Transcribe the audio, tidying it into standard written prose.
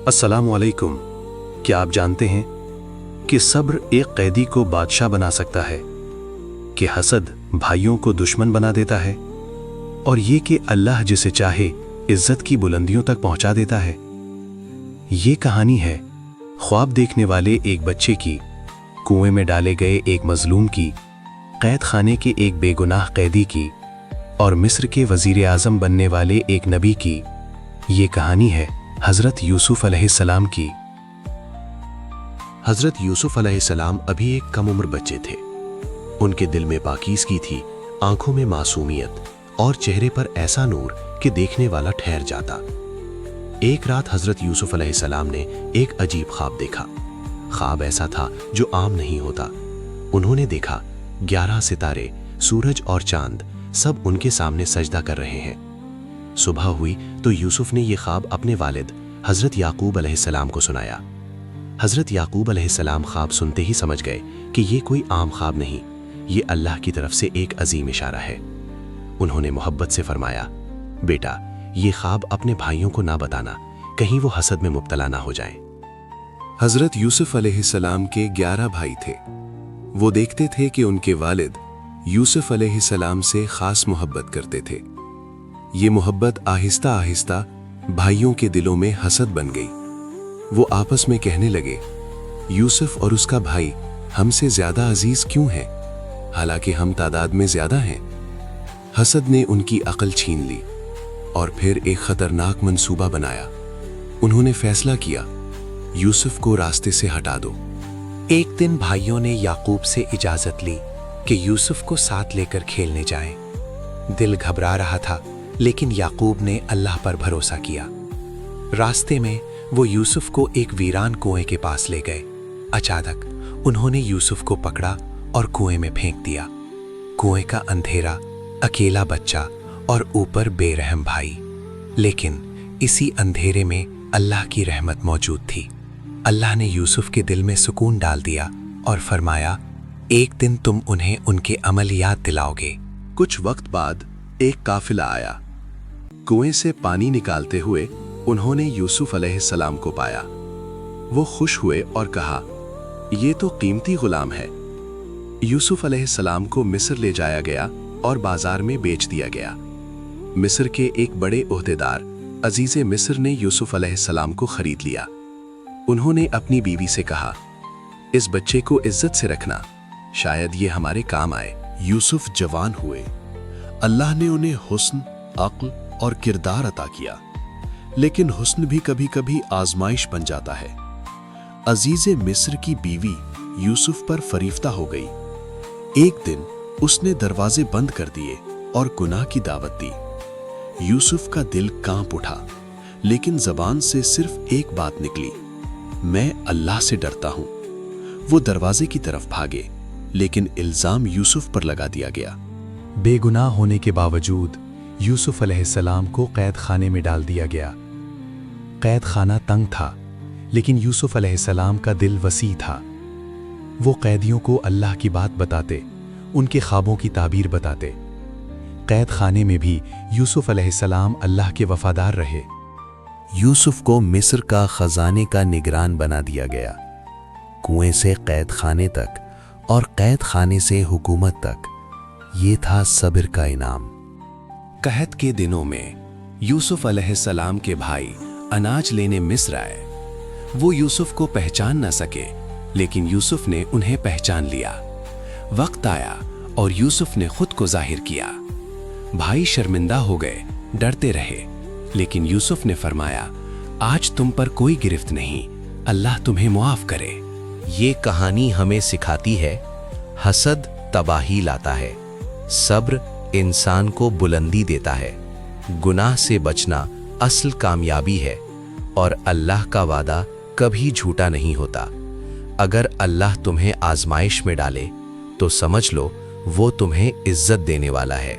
अस्सलाम वालेकुम। क्या आप जानते हैं कि सब्र एक कैदी को बादशाह बना सकता है, कि हसद भाइयों को दुश्मन बना देता है, और ये कि अल्लाह जिसे चाहे इज्जत की बुलंदियों तक पहुंचा देता है। ये कहानी है ख्वाब देखने वाले एक बच्चे की, कुएं में डाले गए एक मजलूम की, कैद खाने के एक बेगुनाह कैदी की, और मिस्र के वजीर आज़म बनने वाले एक नबी की। ये कहानी है हज़रत यूसुफ अलैहिस्सलाम की। हज़रत यूसुफ अलैहिस्सलाम अभी एक कम उम्र बच्चे थे। उनके दिल में पाकीज़गी थी, आंखों में मासूमियत और चेहरे पर ऐसा नूर कि देखने वाला ठहर जाता। एक रात हज़रत यूसुफ अलैहिस्सलाम ने एक अजीब ख्वाब देखा। ख्वाब ऐसा था जो आम नहीं होता। उन्होंने देखा 11 सितारे, सूरज और चांद सब उनके सामने सजदा कर रहे हैं। सुबह हुई तो यूसुफ ने यह ख्वाब अपने वालिद हज़रत याकूब अलैहिस्सलाम को सुनाया। हज़रत याकूब अलैहिस्सलाम ख्वाब सुनते ही समझ गए कि ये कोई आम ख्वाब नहीं, ये अल्लाह की तरफ से एक अजीम इशारा है। उन्होंने मोहब्बत से फरमाया, बेटा ये ख्वाब अपने भाइयों को ना बताना, कहीं वो हसद में मुब्तला ना हो जाएं। हज़रत यूसुफ अलैहिस्सलाम के 11 भाई थे। वो देखते थे कि उनके वालिद यूसुफ अलैहिस्सलाम से खास मोहब्बत करते थे। ये मोहब्बत आहिस्ता आहिस्ता भाइयों के दिलों में हसद बन गई। वो आपस में कहने लगे, यूसुफ और उसका भाई हमसे ज्यादा अजीज क्यों है, हालांकि हम तादाद में ज्यादा हैं। हसद ने उनकी अक्ल छीन ली और फिर एक खतरनाक मंसूबा बनाया। उन्होंने फैसला किया, यूसुफ को रास्ते से हटा दो। एक दिन भाइयों ने याकूब से इजाजत ली कि यूसुफ को साथ लेकर खेलने जाएं। दिल घबरा रहा था, लेकिन याकूब ने अल्लाह पर भरोसा किया। रास्ते में वो यूसुफ को एक वीरान कुएं के पास ले गए। अचानक उन्होंने यूसुफ को पकड़ा और कुएं में फेंक दिया। कुएं का अंधेरा, अकेला बच्चा और ऊपर बेरहम भाई। लेकिन इसी अंधेरे में अल्लाह की रहमत मौजूद थी। अल्लाह ने यूसुफ के दिल में सुकून डाल दिया और फरमाया, एक दिन तुम उन्हें उनके अमल याद दिलाओगे। कुछ वक्त बाद एक काफिला आया। कुएं से पानी निकालते हुए उन्होंने यूसुफ अलैहिस्सलाम को पाया। वो खुश हुए और कहा, ये तो कीमती गुलाम है। यूसुफ अलैहिस्सलाम को मिस्र ले जाया गया और बाजार में बेच दिया गया। मिस्र के एक बड़े ओहदेदार अजीज़े मिस्र ने यूसुफ अलैहिस्सलाम को खरीद लिया। उन्होंने अपनी बीवी से कहा, इस बच्चे को इज्जत से रखना, शायद ये हमारे काम आए। यूसुफ जवान हुए। अल्लाह ने उन्हें हुस्न, अक्ल और किरदार अता किया, लेकिन हुस्न भी कभी कभी आजमाइश बन जाता है। अजीज़े मिस्र की बीवी यूसुफ पर फरीफ्ता हो गई। एक दिन उसने दरवाजे बंद कर दिए और गुनाह की दावत दी। यूसुफ का दिल कांप उठा, लेकिन जबान से सिर्फ एक बात निकली, मैं अल्लाह से डरता हूं। वो दरवाजे की तरफ भागे, लेकिन इल्जाम यूसुफ पर लगा दिया गया। बेगुनाह होने के बावजूद यूसुफ अलैहिस्सलाम को कैद खाने में डाल दिया गया। कैद खाना तंग था, लेकिन यूसुफ अलैहिस्सलाम का दिल वसी था। वो कैदियों को अल्लाह की बात बताते, उनके ख्वाबों की ताबीर बताते। कैद खाने में भी यूसुफ अलैहिस्सलाम अल्लाह के वफादार रहे। यूसुफ को मिस्र का खजाने का निगरान बना दिया गया। कुएं से कैद खाने तक और कैद खाने से हुकूमत तक, ये था सब्र का इनाम। कहत के दिनों में यूसुफ अलैहिस्सलाम के भाई अनाज लेने मिस्र आए। वो यूसुफ को पहचान न सके, लेकिन यूसुफ ने उन्हें पहचान लिया। वक्त आया और यूसुफ ने खुद को जाहिर किया। भाई शर्मिंदा हो गए, डरते रहे, लेकिन यूसुफ ने फरमाया, आज तुम पर कोई गिरफ्त नहीं, अल्लाह तुम्हें मुआफ करे। ये कहानी हमें सिखाती है, हसद तबाही लाता है, सब्र इंसान को बुलंदी देता है, गुनाह से बचना असल कामयाबी है, और अल्लाह का वादा कभी झूठा नहीं होता। अगर अल्लाह तुम्हें आजमाइश में डाले तो समझ लो वो तुम्हें इज्जत देने वाला है।